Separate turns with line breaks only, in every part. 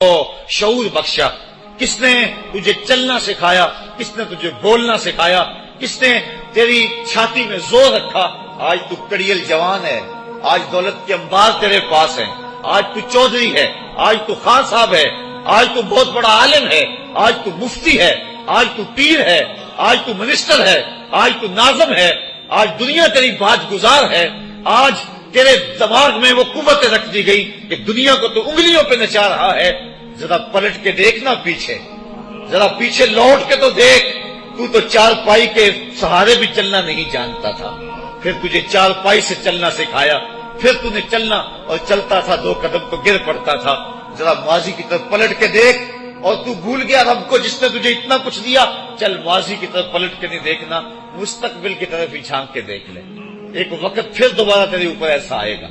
شعور بخشا؟ کس نے تجھے چلنا سکھایا؟ کس نے تجھے بولنا سکھایا؟ کس نے تیری چھاتی میں زور رکھا؟ آج تو کڑیل جوان ہے، آج دولت کے انبار تیرے پاس ہیں، آج تو چودھری ہے، آج تو خان صاحب ہے، آج تو بہت بڑا عالم ہے، آج تو مفتی ہے، آج تو پیر ہے، آج تو منسٹر ہے، آج تو ناظم ہے، آج دنیا تیری بات گزار ہے، آج تیرے دماغ میں وہ قوت رکھ دی گئی کہ دنیا کو تو انگلیوں پہ نچا رہا ہے۔ ذرا پلٹ کے دیکھنا پیچھے، ذرا پیچھے لوٹ کے تو دیکھ، تو چار پائی کے سہارے بھی چلنا نہیں جانتا تھا، پھر تجھے چار پائی سے چلنا سکھایا، پھر تو نے چلنا اور چلتا تھا، دو قدم تو گر پڑتا تھا۔ ذرا ماضی کی طرف پلٹ کے دیکھ، اور تو بھول گیا رب کو جس نے تجھے اتنا کچھ دیا۔ چل ماضی کی طرف پلٹ کے نہیں دیکھنا، مستقبل کی طرف ہی جھانک کے دیکھ لے۔ ایک وقت پھر دوبارہ تیرے اوپر ایسا آئے گا،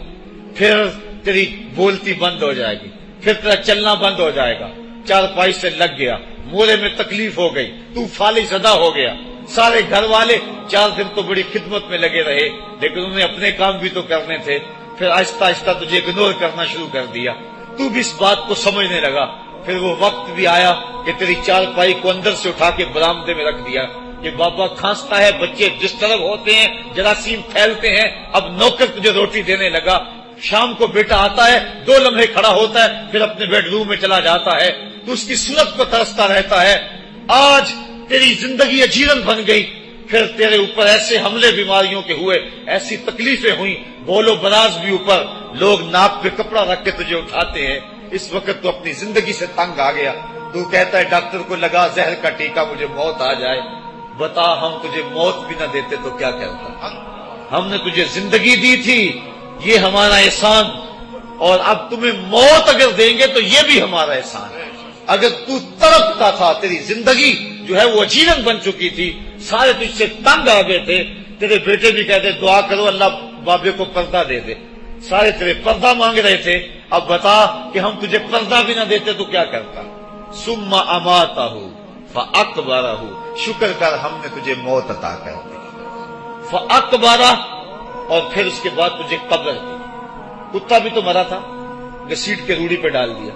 پھر تیری بولتی بند ہو جائے گی، پھر تیرا چلنا بند ہو جائے گا۔ چار پائی سے لگ گیا، مورے میں تکلیف ہو گئی، تو فالج زدہ ہو گیا۔ سارے گھر والے 4 دن تو بڑی خدمت میں لگے رہے، لیکن انہیں اپنے کام بھی تو کرنے تھے، پھر آہستہ آہستہ تجھے اگنور کرنا شروع کر دیا۔ تو بھی اس بات کو سمجھنے لگا۔ پھر وہ وقت بھی آیا کہ تیری چار پائی کو اندر سے اٹھا کے برآمدے میں رکھ دیا کہ بابا کھانستا ہے، بچے ڈسٹرب ہوتے ہیں، جراثیم پھیلتے ہیں، اب نوکر تجھے روٹی دینے لگا۔ شام کو بیٹا آتا ہے، 2 لمحے کھڑا ہوتا ہے، پھر اپنے بیڈ روم میں چلا جاتا ہے، تو اس کی صورت کو ترستا رہتا ہے۔ آج تیری زندگی اجیرن بن گئی، پھر تیرے اوپر ایسے حملے بیماریوں کے ہوئے، ایسی تکلیفیں ہوئیں، بول و براز بھی اوپر، لوگ ناک پہ کپڑا رکھ کے تجھے اٹھاتے ہیں۔ اس وقت تو اپنی زندگی سے تنگ آ گیا، تو کہتا ہے ڈاکٹر کو لگا زہر کا ٹیکہ، مجھے موت آ جائے۔ بتا ہم تجھے موت بھی نہ دیتے تو کیا کرتا؟ ہم نے تجھے زندگی دی تھی، یہ ہمارا احسان، اور اب تمہیں موت اگر دیں گے تو یہ بھی ہمارا احسان ہے۔ اگر تو تڑپتا تھا، تیری زندگی جو ہے وہ اجیرن بن چکی تھی، سارے تجھ سے تنگ آ گئے تھے، تیرے بیٹے بھی کہتے دعا کرو اللہ بابے کو پردہ دے دے، سارے تیرے پردہ مانگ رہے تھے، اب بتا کہ ہم تجھے پردہ بھی نہ دیتے تو کیا کرتا؟ ثم اماتہ فاقبرہ، شکر کر ہم نے تجھے موت عطا کر دی، فاقبرہ، اور پھر اس کے بعد تجھے قبر دی۔ کتا بھی تو مرا تھا، گھسیٹ کے روڑی پہ ڈال دیا،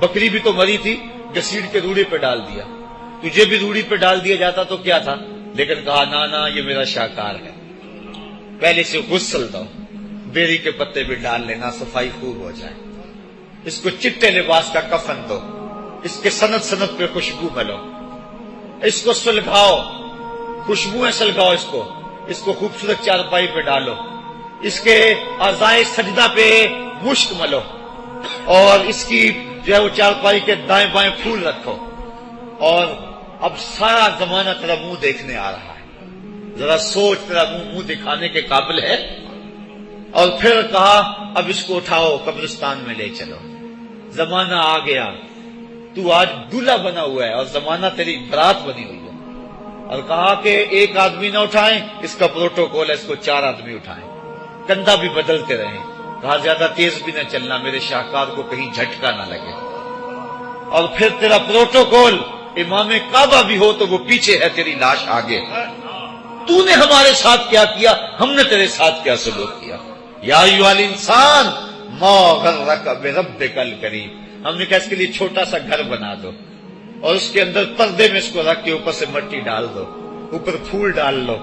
بکری بھی تو مری تھی، گھسیٹ کے روڑی پہ ڈال دیا، تجھے بھی روڑی پہ ڈال دیا جاتا تو کیا تھا؟ لیکن کہا نا یہ میرا شاہکار ہے، پہلے سے غسل دو، بیری کے پتے بھی ڈال لینا، صفائی خوب ہو جائے، اس کو چٹے لباس کا کفن دو، اس کے سند سند پہ خوشبو ملو، اس کو سلگاؤ، خوشبوئیں سلگاؤ، اس کو خوبصورت چارپائی پہ ڈالو، اس کے اعضائے سجدہ پہ مشک ملو، اور اس کی جو ہے وہ چارپائی کے دائیں بائیں پھول رکھو، اور اب سارا زمانہ تیرا منہ دیکھنے آ رہا ہے، ذرا سوچ تیرا منہ دکھانے کے قابل ہے؟ اور پھر کہا اب اس کو اٹھاؤ قبرستان میں لے چلو، زمانہ آ گیا، تو آج دولہا بنا ہوا ہے اور زمانہ تیری برات بنی ہوئی ہے، اور کہا کہ ایک آدمی نہ اٹھائیں، اس کا پروٹوکول ہے، اس کو 4 آدمی اٹھائیں، کندھا بھی بدلتے رہیں، کہا زیادہ تیز بھی نہ چلنا، میرے شاہکار کو کہیں جھٹکا نہ لگے، اور پھر تیرا پروٹوکول امام کعبہ بھی ہو تو وہ پیچھے ہے، تیری لاش آگے۔ تو نے ہمارے ساتھ کیا کیا، ہم نے تیرے ساتھ کیا سلوک کیا؟ یا ایھا الانسان ما غرک بربک الکریم، ہم نے کہا اس کے لیے چھوٹا سا گھر بنا دو، اور اس کے اندر پردے میں اس کو رکھ کے اوپر سے مٹی ڈال دو، اوپر پھول ڈال لو،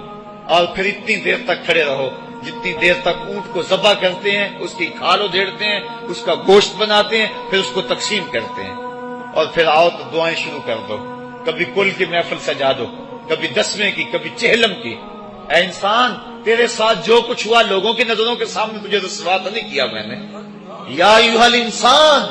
اور پھر اتنی دیر تک کھڑے رہو جتنی دیر تک اونٹ کو ذبح کرتے ہیں، اس کی کھال ادھیڑتے ہیں، اس کا گوشت بناتے ہیں، پھر اس کو تقسیم کرتے ہیں، اور پھر آؤ تو دعائیں شروع کر دو، کبھی کل کی محفل سجا دو، کبھی 10ویں کی، کبھی چہلم کی۔ اے انسان، تیرے ساتھ جو کچھ ہوا لوگوں کی نظروں کے سامنے تجھے رسوا تو نہیں کیا میں نے؟ یا ایھا الانسان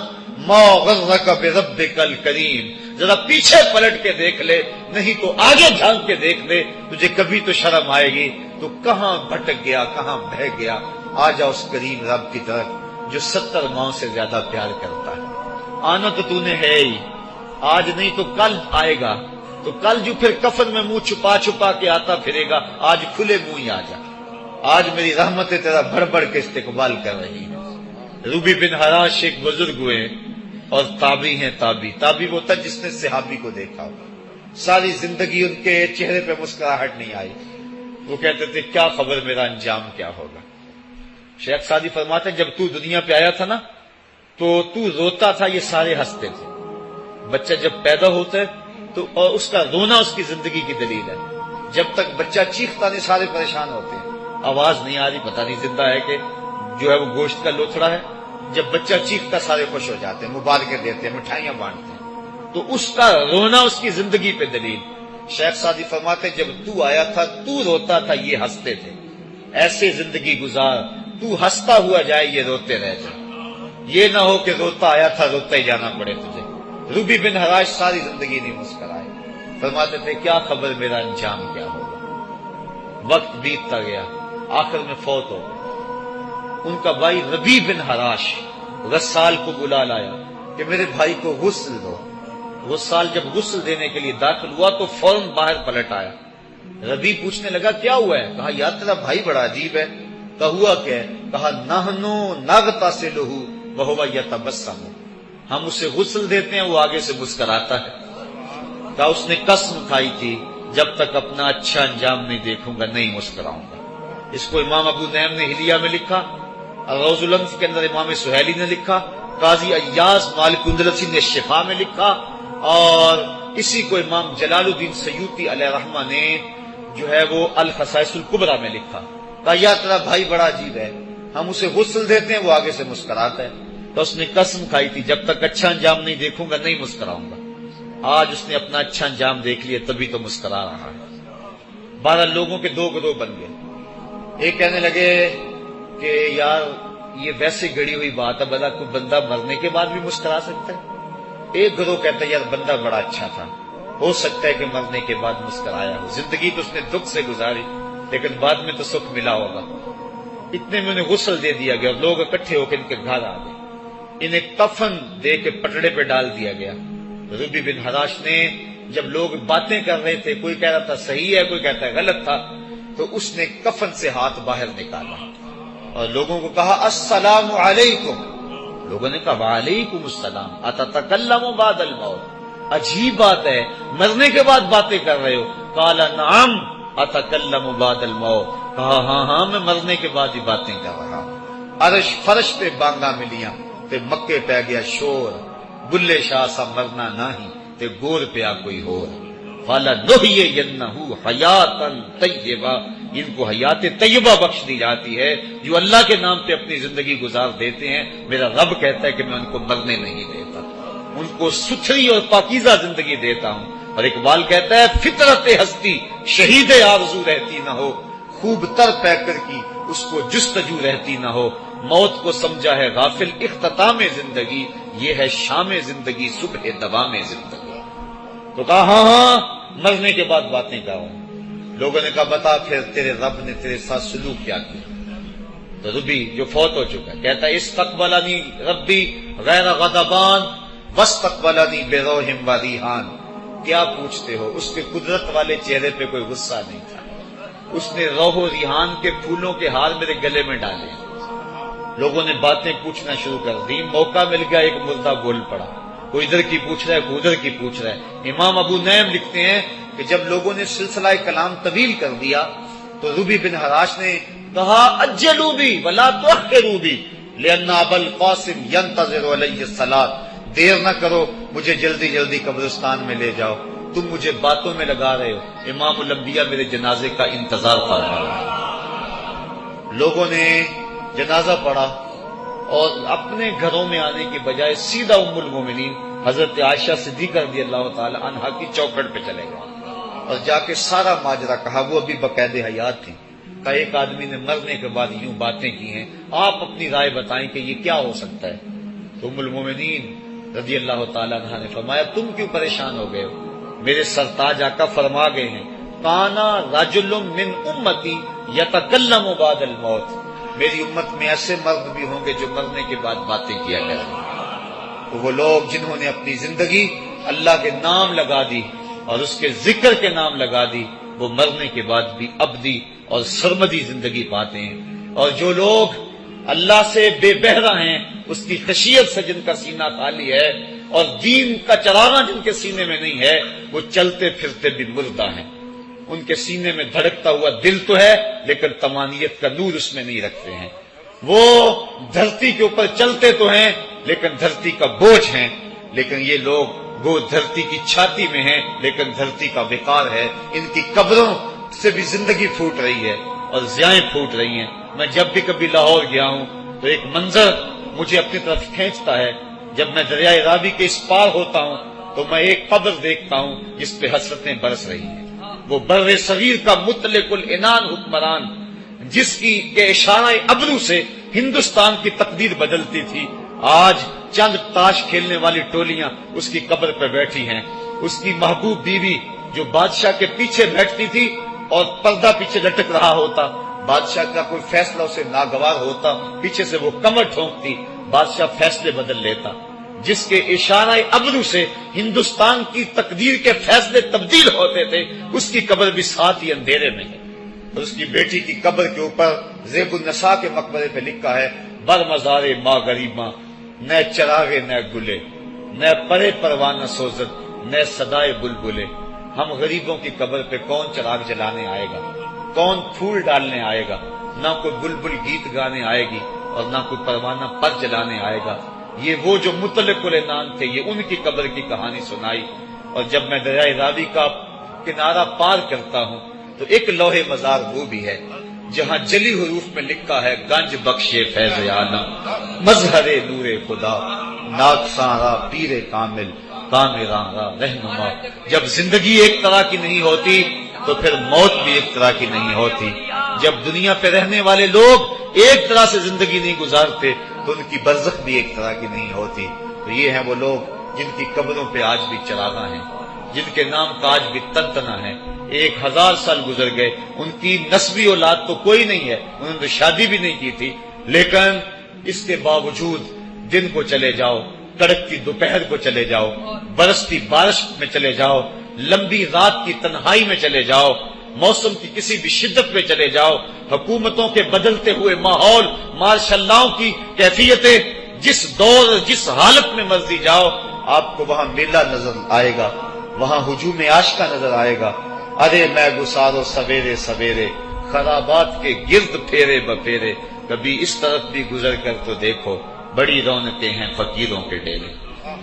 ما غرک بربک الکریم، ذرا پیچھے پلٹ کے دیکھ لے، نہیں تو آگے جھانک کے دیکھ لے، تجھے کبھی تو شرم آئے گی، تو کہاں بھٹک گیا، کہاں بہہ گیا۔ آ جا اس کریم رب کی طرف جو 70 ماؤں سے زیادہ پیار کرتا ہے۔ آنا تو نے ہے ہی، آج نہیں تو کل آئے گا، تو کل جو پھر کفن میں منہ چھپا چھپا کے آتا پھرے گا، آج کھلے منہ ہی آ جا۔ آج میری رحمتیں تیرا بڑھ بڑھ کے استقبال کر رہی ہیں۔ روبی بن حراش ایک بزرگ ہوئے اور تابعی ہیں، تابعی وہ تھا جس نے صحابی کو دیکھا ہو، ساری زندگی ان کے چہرے پہ مسکراہٹ نہیں آئی، وہ کہتے تھے کیا خبر میرا انجام کیا ہوگا۔ شیخ سعدی فرماتے ہیں جب تو دنیا پہ آیا تھا نا تو روتا تھا، یہ سارے ہنستے تھے۔ بچہ جب پیدا ہوتا ہے تو اور اس کا رونا اس کی زندگی کی دلیل ہے۔ جب تک بچہ چیختا نہیں سارے پریشان ہوتے ہیں، آواز نہیں آ رہی، پتہ نہیں زندہ ہے کہ جو ہے وہ گوشت کا لوتھڑا ہے۔ جب بچہ چیختا سارے خوش ہو جاتے ہیں، مبارکیں دیتے ہیں، مٹھائیاں بانٹتے ہیں۔ تو اس کا رونا اس کی زندگی پہ دلیل۔ شیخ سعدی فرماتے جب تو آیا تھا تو روتا تھا، یہ ہنستے تھے، ایسے زندگی گزار تو ہنستا ہوا جائے، یہ روتے رہ جائے، یہ نہ ہو کہ روتا آیا تھا روتا ہی جانا پڑے تجھے۔ ربی بن حراش ساری زندگی نہیں مسکرائے، فرماتے تھے کیا خبر میرا انجام کیا ہوگا۔ وقت بیتتا گیا، آخر میں فوت ہو گئے۔ ان کا بھائی ربی بن حراش غسال کو بلا لایا کہ میرے بھائی کو غسل دو۔ غسال جب غسل دینے کے لیے داخل ہوا تو فوراً باہر پلٹ آیا۔ ربی پوچھنے لگا کیا ہوا ہے؟ کہا یار تیرا بھائی بڑا عجیب ہے۔ کہا ہوا کیا ہے؟ کہا نحنو نغتسلہ وہو یتبسم، ہم اسے غسل دیتے ہیں وہ آگے سے مسکراتا ہے۔ کہا اس نے قسم کھائی تھی جب تک اپنا اچھا انجام نہیں دیکھوں گا نہیں مسکراؤں گا۔ اس کو امام ابو نعیم نے حلیہ میں لکھا، روز الانف کے اندر امام سہیلی نے لکھا، قاضی ایاز مالک اندلسی نے شفا میں لکھا، اور اسی کو امام جلال الدین سیوطی علیہ رحمہ نے جو ہے وہ الخصائص الکبریٰ میں لکھا۔ کہا یا تیرا بھائی بڑا عجیب ہے، ہم اسے غسل دیتے ہیں وہ آگے سے مسکراتا ہے۔ تو اس نے قسم کھائی تھی جب تک اچھا انجام نہیں دیکھوں گا نہیں مسکراؤں گا۔ آج اس نے اپنا اچھا انجام دیکھ لیا تبھی تو مسکرا رہا ہے۔ 12 لوگوں کے 2 گروہ بن گئے۔ ایک کہنے لگے کہ یار یہ ویسے گڑی ہوئی بات ہے، بلا کوئی بندہ مرنے کے بعد بھی مسکرا سکتا ہے۔ ایک گروہ کہتا ہے یار بندہ بڑا اچھا تھا، ہو سکتا ہے کہ مرنے کے بعد مسکرایا ہو، زندگی تو اس نے دکھ سے گزاری لیکن بعد میں تو سکھ ملا ہوگا۔ اتنے میں انہیں غسل دے دیا گیا اور لوگ اکٹھے ہو کے ان کے گھر آ گئے۔ انہیں کفن دے کے پٹڑے پہ ڈال دیا گیا۔ ربی بن حراش نے جب لوگ باتیں کر رہے تھے، کوئی کہہ رہا تھا صحیح ہے کوئی کہتا ہے غلط تھا، تو اس نے کفن سے ہاتھ باہر نکالا اور لوگوں کو کہا السلام علیکم۔ لوگوں نے کہا وعلیکم السلام، اتتکلم بعد الموت، عجیب بات ہے مرنے کے بعد باتیں کر رہے ہو۔ قال نعم اتکلم بعد الموت، کہا ہاں میں مرنے کے بعد ہی باتیں کر رہا ہوں۔ عرش فرش پہ بانگا ملیاں تے مکے پہ گیا شور، بلے شاہ سا مرنا نہیں تے گور پیا کوئی ہور۔ فَلَنُحْيِيَنَّهُ حَيَاتً طَيِّبَةً، ان کو حیات طیبہ بخش دی جاتی ہے جو اللہ کے نام پہ اپنی زندگی گزار دیتے ہیں۔ میرا رب کہتا ہے کہ میں ان کو مرنے نہیں دیتا، ان کو ستھری اور پاکیزہ زندگی دیتا ہوں۔ اور اقبال کہتا ہے فطرت ہستی شہید آرزو رہتی نہ ہو، خوب تر پیکر کی اس کو جستجو رہتی نہ ہو، موت کو سمجھا ہے غافل اختتام زندگی، یہ ہے شام زندگی صبح دوام زندگی۔ تو کہا ہاں مرنے کے بعد باتیں کر رہا ہوں۔ لوگوں نے کہا بتا پھر تیرے رب نے تیرے ساتھ سلوک کیا کیا؟ تو ربی جو فوت ہو چکا کہتا ہے استقبلنی ربی غیر غضبان واستقبلنی بروح و ریحان۔ کیا پوچھتے ہو، اس کے قدرت والے چہرے پہ کوئی غصہ نہیں تھا، اس نے روح و ریحان کے پھولوں کے ہار میرے گلے میں ڈالے۔ لوگوں نے باتیں پوچھنا شروع کر دی، موقع مل گیا ایک مردہ بول پڑا، کوئی ادھر کی پوچھ رہا ہے کوئی ادھر کی پوچھ رہا ہے۔ امام ابو نعیم لکھتے ہیں کہ جب لوگوں نے سلسلہ کلام طویل کر دیا تو ربی بن حراش نے کہا اجلوا بی ولا تؤخروا بی لان ابا القاسم ينتظر علی الصلاۃ، دیر نہ کرو مجھے جلدی جلدی قبرستان میں لے جاؤ، تم مجھے باتوں میں لگا رہے ہو، امام الانبیاء میرے جنازے کا انتظار فرما رہے ہیں۔ لوگوں نے جنازہ پڑھا اور اپنے گھروں میں آنے کی بجائے سیدھا ام المومنین حضرت عائشہ صدیقہ رضی اللہ تعالی عنہا کی چوکھٹ پہ چلے گئے اور جا کے سارا ماجرا کہا۔ وہ ابھی باقاعدہ حیات تھی، کہ ایک آدمی نے مرنے کے بعد یوں باتیں کی ہیں، آپ اپنی رائے بتائیں کہ یہ کیا ہو سکتا ہے۔ تو ام المومنین رضی اللہ تعالی عنہا نے فرمایا تم کیوں پریشان ہو گئے ہو؟ میرے سرتاج آقا فرما گئے ہیں کانا رجل من امتی یتکلم بعد الموت، میری امت میں ایسے مرد بھی ہوں گے جو مرنے کے بعد باتیں کیا کریں گے۔ تو وہ لوگ جنہوں نے اپنی زندگی اللہ کے نام لگا دی اور اس کے ذکر کے نام لگا دی، وہ مرنے کے بعد بھی ابدی اور سرمدی زندگی پاتے ہیں۔ اور جو لوگ اللہ سے بے بہرہ ہیں، اس کی خشیت سے جن کا سینہ خالی ہے اور دین کا چراغاں جن کے سینے میں نہیں ہے، وہ چلتے پھرتے بھی مردہ ہیں۔ ان کے سینے میں دھڑکتا ہوا دل تو ہے لیکن تمانیت کا نور اس میں نہیں رکھتے ہیں۔ وہ دھرتی کے اوپر چلتے تو ہیں لیکن دھرتی کا بوجھ ہیں، لیکن یہ لوگ وہ دھرتی کی چھاتی میں ہیں لیکن دھرتی کا وقار ہے. ان کی قبروں سے بھی زندگی پھوٹ رہی ہے اور ضیائیں پھوٹ رہی ہیں. میں جب بھی کبھی لاہور گیا ہوں تو ایک منظر مجھے اپنی طرف کھینچتا ہے. جب میں دریائے راوی کے اس پار ہوتا ہوں تو میں ایک قبر دیکھتا ہوں جس پہ حسرتیں برس رہی ہیں. وہ بر صغیر کا مطلق العنان حکمران جس کی کے اشارہ ابرو سے ہندوستان کی تقدیر بدلتی تھی، آج چند تاش کھیلنے والی ٹولیاں اس کی قبر پہ بیٹھی ہیں. اس کی محبوب بیوی جو بادشاہ کے پیچھے بیٹھتی تھی اور پردہ پیچھے لٹک رہا ہوتا، بادشاہ کا کوئی فیصلہ اسے ناگوار ہوتا، پیچھے سے وہ کمر ٹھونکتی، بادشاہ فیصلے بدل لیتا. جس کے اشارہ ابرو سے ہندوستان کی تقدیر کے فیصلے تبدیل ہوتے تھے، اس کی قبر بھی ساتھ ہی اندھیرے میں ہے. اور اس کی بیٹی کی قبر کے اوپر زیب النساء کے مقبرے پہ لکھا ہے، بر مزار ماں غریباں، نہ چراغے نہ گلے، نہ پرے پروانہ سوزد، نہ صدائے بلبلے. ہم غریبوں کی قبر پہ کون چراغ جلانے آئے گا، کون پھول ڈالنے آئے گا؟ نہ کوئی بلبل گیت گانے آئے گی اور نہ کوئی پروانہ پر جلانے آئے گا. یہ وہ جو مطلق العنان تھے، یہ ان کی قبر کی کہانی سنائی. اور جب میں دریائے راوی کا کنارہ پار کرتا ہوں تو ایک لوح مزار وہ بھی ہے جہاں جلی حروف میں لکھا ہے، گنج بخشے فیض عالم، مظہر نور خدا، ناک سارا پیر کامل، کامراں را رہنما. جب زندگی ایک طرح کی نہیں ہوتی تو پھر موت بھی ایک طرح کی نہیں ہوتی. جب دنیا پہ رہنے والے لوگ ایک طرح سے زندگی نہیں گزارتے تو ان کی برزخ بھی ایک طرح کی نہیں ہوتی. تو یہ ہیں وہ لوگ جن کی قبروں پہ آج بھی چراغاں ہیں، جن کے نام کا آج بھی تنتنا ہے. 1000 سال گزر گئے، ان کی نسبی اولاد تو کوئی نہیں ہے، انہوں نے شادی بھی نہیں کی تھی، لیکن اس کے باوجود دن کو چلے جاؤ، کڑکتی دوپہر کو چلے جاؤ، برستی بارش میں چلے جاؤ، لمبی رات کی تنہائی میں چلے جاؤ، موسم کی کسی بھی شدت میں چلے جاؤ، حکومتوں کے بدلتے ہوئے ماحول، مارشل لاؤ کی کیفیتیں، جس دور جس حالت میں مرضی جاؤ، آپ کو وہاں میلہ نظر آئے گا، وہاں ہجوم عاشقہ نظر آئے گا. ارے میں گسارو سویرے سویرے، خرابات کے گرد پھیرے بپھیرے، کبھی اس طرف بھی گزر کر تو دیکھو، بڑی رونقیں ہیں فقیروں کے ڈیرے.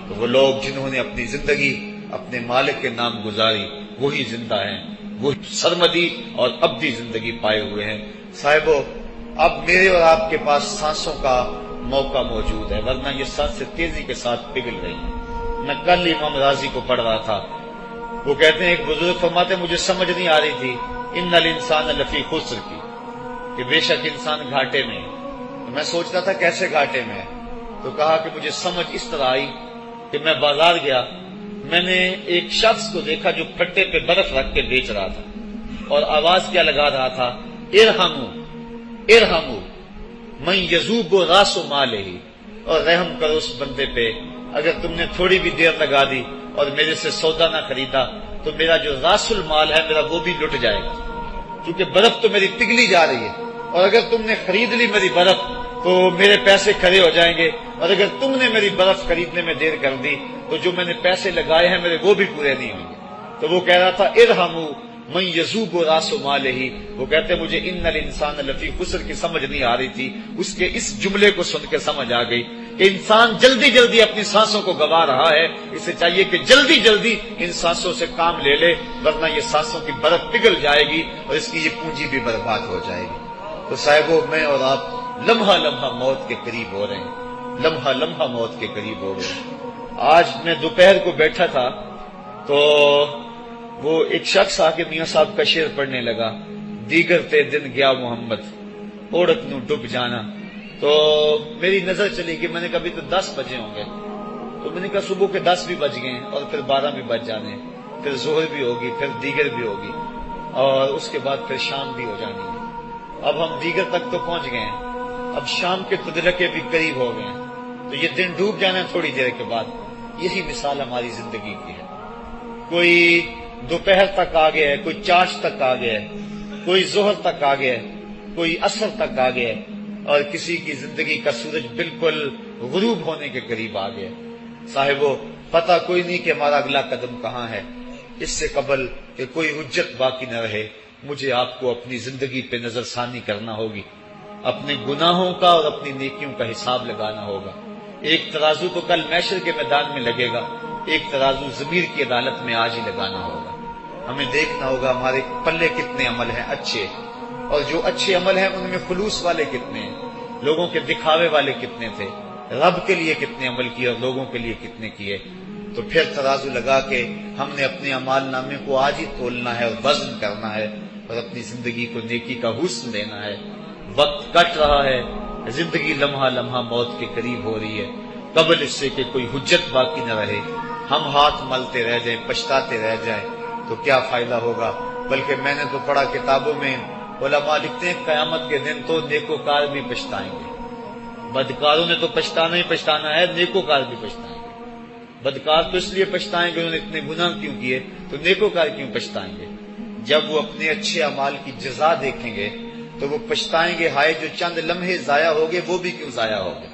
تو وہ لوگ جنہوں نے اپنی زندگی اپنے مالک کے نام گزاری وہی زندہ ہیں، وہ سرمدی اور ابدی زندگی پائے ہوئے ہیں. صاحبو، اب میرے اور آپ کے پاس سانسوں کا موقع موجود ہے، ورنہ یہ سانسیں تیزی کے ساتھ پگھل رہی ہیں. میں کل امام راضی کو پڑھ رہا تھا، وہ کہتے ہیں، ایک بزرگ فرماتے ہیں مجھے سمجھ نہیں آ رہی تھی ان الانسان لفی خسر کی، کہ بے شک انسان گھاٹے میں ہے. تو میں سوچتا تھا کیسے گھاٹے میں ہے، تو کہا کہ مجھے سمجھ اس طرح آئی کہ میں بازار گیا، میں نے ایک شخص کو دیکھا جو پھٹے پہ برف رکھ کے بیچ رہا تھا اور آواز کیا لگا رہا تھا، ارحمو ارحمو من یذوب راس مالہ، اور رحم کرو اس بندے پہ، اگر تم نے تھوڑی بھی دیر لگا دی اور میرے سے سودا نہ خریدا تو میرا جو راس المال ہے میرا وہ بھی لٹ جائے گا، کیونکہ برف تو میری پگھلی جا رہی ہے، اور اگر تم نے خرید لی میری برف تو میرے پیسے کھڑے ہو جائیں گے، اور اگر تم نے میری برف خریدنے میں دیر کر دی تو جو میں نے پیسے لگائے ہیں میرے وہ بھی پورے نہیں ہوں گے. تو وہ کہہ رہا تھا ارحمو من یذوب راس مالہ. وہ کہتے مجھے ان الانسان لفی خسر کی سمجھ نہیں آ رہی تھی، اس کے اس جملے کو سن کے سمجھ آ گئی کہ انسان جلدی جلدی اپنی سانسوں کو گوا رہا ہے، اسے چاہیے کہ جلدی جلدی ان سانسوں سے کام لے لے، ورنہ یہ سانسوں کی برف پگھل جائے گی اور اس کی یہ پونجی بھی برباد ہو جائے گی. تو صاحبو، میں اور آپ لمحہ لمحہ موت کے قریب ہو رہے ہیں، لمحہ لمحہ موت کے قریب ہو رہے ہیں. آج میں دوپہر کو بیٹھا تھا تو وہ ایک شخص آ کے میاں صاحب کا شعر پڑھنے لگا، دیگر تے دن گیا محمد اوڑک نو ڈب جانا. تو میری نظر چلی کہ میں نے کبھی تو 10 بجے ہوں گے، تو میں نے کہا صبح کے 10 بھی بج گئے اور پھر 12 بھی بج جانے، پھر ظہر بھی ہوگی، پھر دیگر بھی ہوگی، اور اس کے بعد پھر شام بھی ہو جانی ہے. اب ہم دیگر تک تو پہنچ گئے ہیں، اب شام کے تدرکے بھی قریب ہو گئے ہیں، تو یہ دن ڈوب جانا ہے تھوڑی دیر کے بعد. یہی مثال ہماری زندگی کی ہے. کوئی دوپہر تک آ گیا ہے، کوئی چاش تک آ گیا ہے، کوئی ظہر تک آ گیا ہے، کوئی عصر تک آ گیا ہے، اور کسی کی زندگی کا سورج بالکل غروب ہونے کے قریب آ گیا. صاحبو، پتہ کوئی نہیں کہ ہمارا اگلا قدم کہاں ہے. اس سے قبل کہ کوئی حجت باقی نہ رہے، مجھے آپ کو اپنی زندگی پہ نظر ثانی کرنا ہوگی، اپنے گناہوں کا اور اپنی نیکیوں کا حساب لگانا ہوگا. ایک ترازو تو کل محشر کے میدان میں لگے گا، ایک ترازو ضمیر کی عدالت میں آج ہی لگانا ہوگا۔ ہمیں دیکھنا ہوگا ہمارے پلے کتنے عمل ہیں اچھے، اور جو اچھے عمل ہیں ان میں خلوص والے کتنے ہیں، لوگوں کے دکھاوے والے کتنے تھے، رب کے لیے کتنے عمل کیے اور لوگوں کے لیے کتنے کیے۔ تو پھر ترازو لگا کے ہم نے اپنے اعمال نامے کو آج ہی تولنا ہے اور وزن کرنا ہے، اور اپنی زندگی کو نیکی کا حسن دینا ہے۔ وقت کٹ رہا ہے، زندگی لمحہ لمحہ موت کے قریب ہو رہی ہے، قبل اس سے کہ کوئی حجت باقی نہ رہے، ہم ہاتھ ملتے رہ جائیں، پچھتاتے رہ جائیں تو کیا فائدہ ہوگا۔ بلکہ میں نے تو پڑھا کتابوں میں، علماء لکھتے ہیں قیامت کے دن تو نیکوکار بھی پچھتائیں گے۔ بدکاروں نے تو پچھتانا ہی پچھتانا ہے، نیکوکار بھی پچھتائیں گے۔ بدکار تو اس لیے پچھتائیں گے انہوں نے اتنے گناہ کیوں کیے، تو نیکوکار کیوں پچھتائیں گے؟ جب وہ اپنے اچھے اعمال کی جزا دیکھیں گے تو وہ پچھتائیں گے، ہائے جو چند لمحے ضائع ہو گئے وہ بھی کیوں ضائع ہو گئے،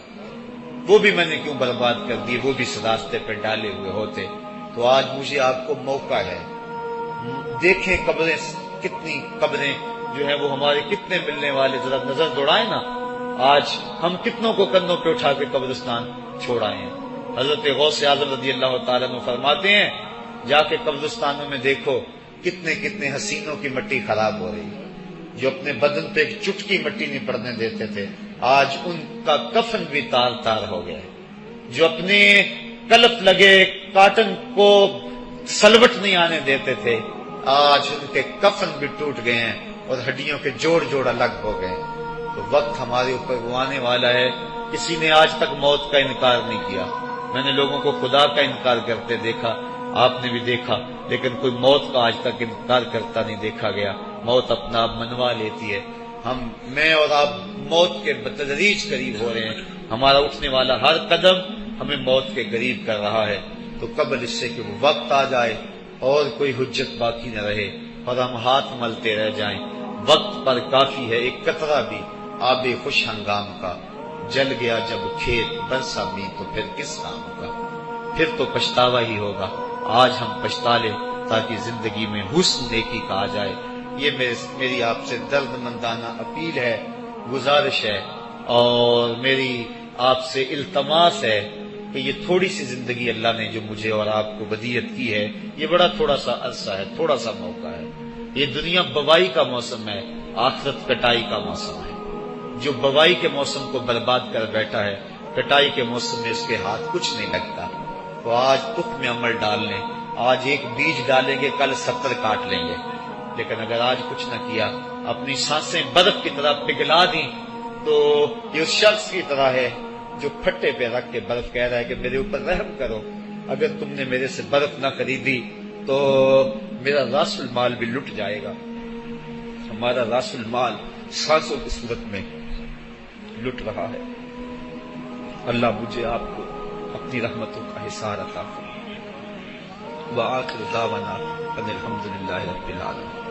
وہ بھی میں نے کیوں برباد کر دیے، وہ بھی اس راستے پہ ڈالے ہوئے ہوتے۔ تو آج مجھے آپ کو موقع ہے، دیکھیں قبریں، کتنی قبریں جو ہیں وہ ہمارے کتنے ملنے والے، ذرا نظر دوڑائیں نا، آج ہم کتنوں کو کندھوں پہ اٹھا کے قبرستان چھوڑائے ہیں۔ حضرت غوث اعظم رضی اللہ تعالیٰ عنہ فرماتے ہیں، جا کے قبرستانوں میں دیکھو کتنے کتنے حسینوں کی مٹی خراب ہو رہی ہے، جو اپنے بدن پہ ایک چٹکی مٹی نہیں پڑنے دیتے تھے، آج ان کا کفن بھی تار تار ہو گیا ہے۔ جو اپنے کلپ لگے کاٹن کو سلوٹ نہیں آنے دیتے تھے، آج ان کے کفن بھی ٹوٹ گئے ہیں اور ہڈیوں کے جوڑ جوڑ الگ ہو گئے ہیں۔ تو وقت ہمارے اوپر وہ آنے والا ہے، کسی نے آج تک موت کا انکار نہیں کیا۔ میں نے لوگوں کو خدا کا انکار کرتے دیکھا، آپ نے بھی دیکھا، لیکن کوئی موت کا آج تک انکار کرتا نہیں دیکھا گیا۔ موت اپنا آپ منوا لیتی ہے۔ میں اور آپ موت کے بتدریج قریب ہو رہے ہیں، ہمارا اٹھنے والا ہر قدم ہمیں موت کے قریب کر رہا ہے۔ تو قبل اس سے کہ وہ وقت آ جائے اور کوئی حجت باقی نہ رہے اور ہم ہاتھ ملتے رہ جائیں، وقت پر کافی ہے ایک قطرہ بھی آب خوش ہنگام کا، جل گیا جب کھیت برسا بھی تو پھر کس کام کا، پھر تو پچھتاوا ہی ہوگا۔ آج ہم پچھتا لیں تاکہ زندگی میں حسن نیکی کا آ جائے۔ یہ میری آپ سے درد مندانہ اپیل ہے، گزارش ہے، اور میری آپ سے التماس ہے کہ یہ تھوڑی سی زندگی اللہ نے جو مجھے اور آپ کو بدیت کی ہے، یہ بڑا تھوڑا سا عرصہ ہے، تھوڑا سا موقع ہے۔ یہ دنیا بوائی کا موسم ہے، آخرت کٹائی کا موسم ہے۔ جو بوائی کے موسم کو برباد کر بیٹھا ہے، کٹائی کے موسم میں اس کے ہاتھ کچھ نہیں لگتا۔ تو آج تخم عمل ڈال لیں، آج ایک بیج ڈالیں گے، کل 70 کاٹ لیں گے۔ لیکن اگر آج کچھ نہ کیا، اپنی سانسیں برف کی طرح پگھلا دیں، تو یہ اس شخص کی طرح ہے جو پھٹے پہ رکھ کے برف کہہ رہا ہے کہ میرے اوپر رحم کرو، اگر تم نے میرے سے برف نہ خریدی تو میرا راس المال بھی لٹ جائے گا۔ ہمارا راس المال سانسوں کی صورت میں لٹ رہا ہے۔ اللہ مجھے آپ کو اپنی رحمتوں کا حصار عطا فرمائے۔ وآخر دعوانا ان الحمد للہ رب العالمین۔